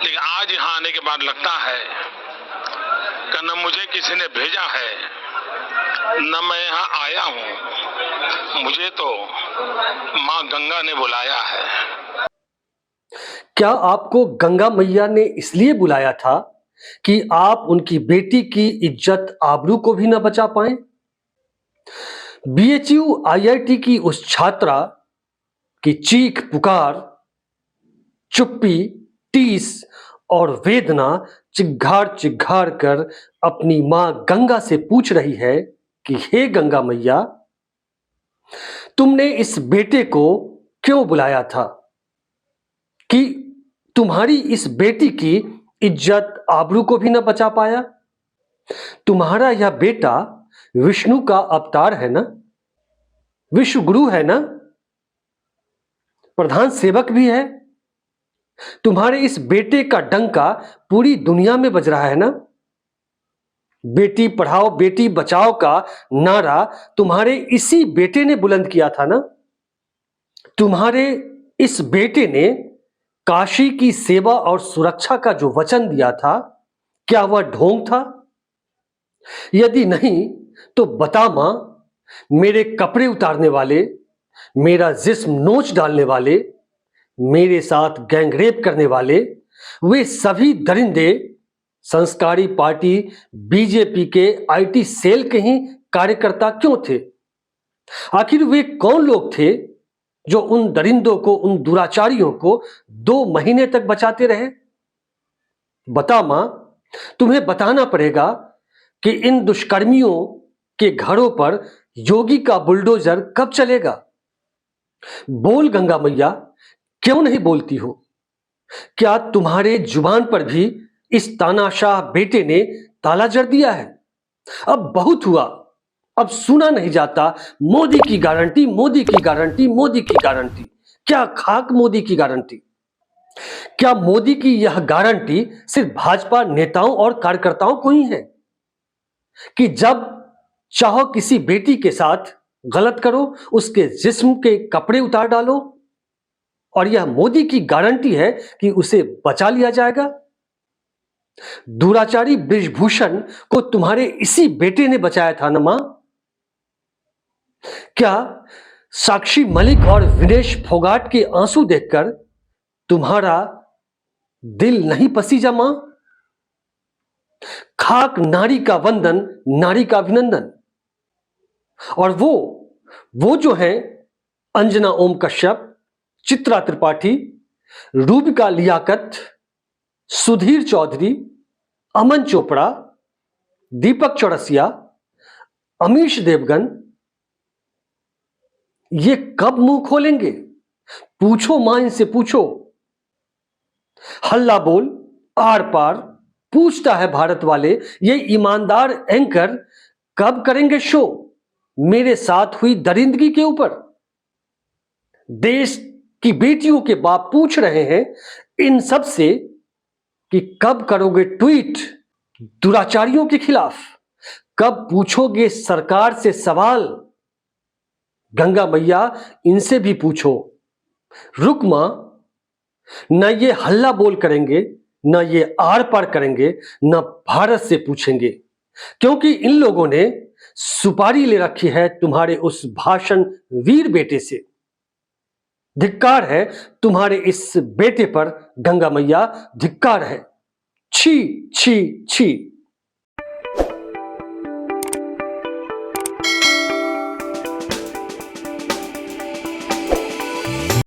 लेकिन आज यहाँ आने के बाद लगता है कि न मुझे किसी ने भेजा है न मैं यहाँ आया हूँ, मुझे तो माँ गंगा ने बुलाया है। क्या आपको गंगा मैया ने इसलिए बुलाया था कि आप उनकी बेटी की इज्जत आबरू को भी न बचा पाए? बीएचयू आईआईटी की उस छात्रा की चीख पुकार, चुप्पी, टीस और वेदना चिघाड़ चिघाड़ कर अपनी मां गंगा से पूछ रही है कि हे गंगा मैया, तुमने इस बेटे को क्यों बुलाया था? कि तुम्हारी इस बेटी की इज्जत आबरू को भी न बचा पाया? तुम्हारा यह बेटा विष्णु का अवतार है ना, विश्व गुरु है ना, प्रधान सेवक भी है। तुम्हारे इस बेटे का डंका पूरी दुनिया में बज रहा है ना। बेटी पढ़ाओ बेटी बचाओ का नारा तुम्हारे इसी बेटे ने बुलंद किया था ना। तुम्हारे इस बेटे ने काशी की सेवा और सुरक्षा का जो वचन दिया था, क्या वह ढोंग था? यदि नहीं तो बता मां, मेरे कपड़े उतारने वाले, मेरा जिस्म नोच डालने वाले, मेरे साथ गैंगरेप करने वाले, वे सभी दरिंदे संस्कारी पार्टी बीजेपी के आईटी सेल के ही कार्यकर्ता क्यों थे? आखिर वे कौन लोग थे जो उन दरिंदों को, उन दुराचारियों को 2 महीने तक बचाते रहे? बता मां, तुम्हें बताना पड़ेगा कि इन दुष्कर्मियों के घरों पर योगी का बुलडोजर कब चलेगा। बोल गंगा मैया, क्यों नहीं बोलती हो? क्या तुम्हारे जुबान पर भी इस तानाशाह बेटे ने ताला जड़ दिया है? अब बहुत हुआ, अब सुना नहीं जाता मोदी की गारंटी, मोदी की गारंटी, मोदी की गारंटी। क्या खाक मोदी की गारंटी? क्या मोदी की यह गारंटी सिर्फ भाजपा नेताओं और कार्यकर्ताओं को ही है कि जब चाहो किसी बेटी के साथ गलत करो, उसके जिस्म के कपड़े उतार डालो, और यह मोदी की गारंटी है कि उसे बचा लिया जाएगा? दुराचारी ब्रिजभूषण को तुम्हारे इसी बेटे ने बचाया था ना मां। क्या साक्षी मलिक और विनेश फोगाट के आंसू देखकर तुम्हारा दिल नहीं पसीजा मां? खाक नारी का वंदन, नारी का अभिनंदन। और वो जो है अंजना ओम कश्यप, चित्रा त्रिपाठी, रूबिका लियाकत, सुधीर चौधरी, अमन चोपड़ा, दीपक चौरसिया, अमीश देवगन, ये कब मुंह खोलेंगे? पूछो मां, इनसे पूछो। हल्ला बोल आर पार पूछता है भारत वाले, ये ईमानदार एंकर कब करेंगे शो मेरे साथ हुई दरिंदगी के ऊपर? देश की बेटियों के बाप पूछ रहे हैं इन सब से कि कब करोगे ट्वीट दुराचारियों के खिलाफ? कब पूछोगे सरकार से सवाल? गंगा मैया, इनसे भी पूछो। रुक मां, न ये हल्ला बोल करेंगे, न ये आर पार करेंगे, न भारत से पूछेंगे, क्योंकि इन लोगों ने सुपारी ले रखी है तुम्हारे उस भाषण वीर बेटे से। धिक्कार है तुम्हारे इस बेटे पर गंगा मैया, धिक्कार है। छी छी छी।